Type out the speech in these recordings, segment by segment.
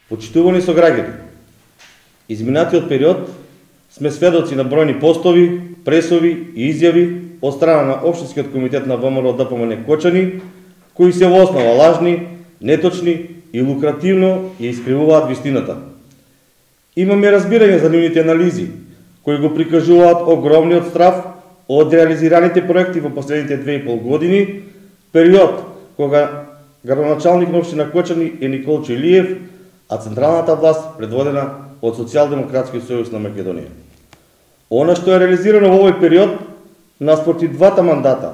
Почитувани сограѓани, изминатиот период сме сведоци на бројни постови, пресови и изјави од страна на Општинскиот комитет на ВМРО ДПМН Кочани, кои се во основа лажни, неточни и лукративно ја искривуваат вистината. Имаме разбирање за нивните анализи, кои го прикажуваат огромниот страф од реализираните проекти во последните 2,5 години, период кога градоначалник на општина Кочани е Николчо Илиев, а централната власт предводена од Социјалдемократскиот сојуз на Македонија. Она што е реализирано во овој период, наспроти двата мандата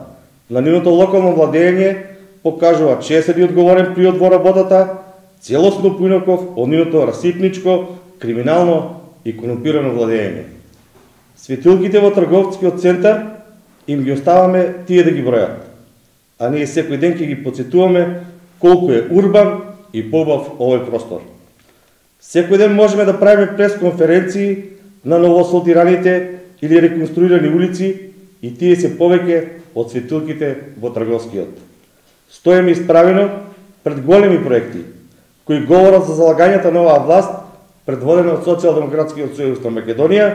на нивното локално владење, покажува честен и одговорен приод во работата, целосно поинаков од нивното расипничко, криминално и корумпирано владење. Светилките во трговскиот центар им ги оставаме тие да ги бројат, а ние секој ден ќе ги подсетуваме колку е урбан и побав овој простор. Секој ден можеме да правиме пресконференции на новоасфалтираните или реконструирани улици и тие се повеќе од светилките во трговскиот. Стоиме исправено пред големи проекти, кои говорат за залагањата на оваа власт, предводена од Социјалдемократскиот сојуз на Македонија,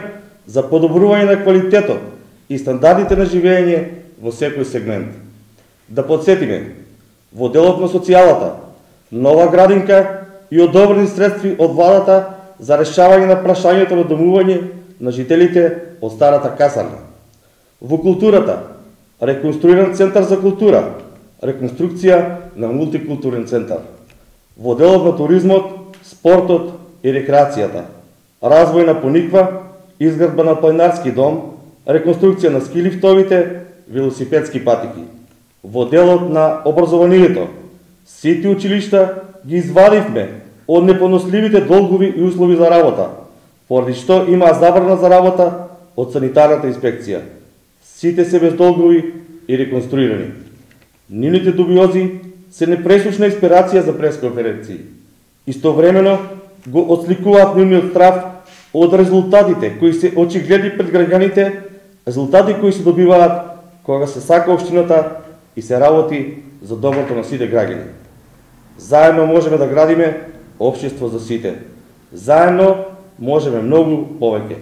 за подобрување на квалитетот и стандардите на живење во секој сегмент. Да подсетиме, во делот на социјалата, нова градинка и одобрени средства од владата за решавање на прашањето на домување на жителите од старата касарна. Во културата, реконструиран центар за култура, реконструкција на мултикултурен центар. Во делот на туризмот, спортот и рекреацијата, развој на пониква, изградба на планинарски дом, реконструкција на ски лифтовите, велосипедски патики. Во делот на образованието, сите училишта ги извадивме од непоносливите долгови и услови за работа, поради што има забрана за работа од санитарната инспекција. Сите се без долгови и реконструирани. Нивните дубиози се непресушна инспирација за пресконференции. Истовремено го отсликуваат нивниот страф од резултатите кои се очигледни пред граѓаните, резултати кои се добиваат кога се сака општината и се работи за доброто на сите граѓани. Заедно можеме да градиме општество за сите. Заедно можеме многу повеќе.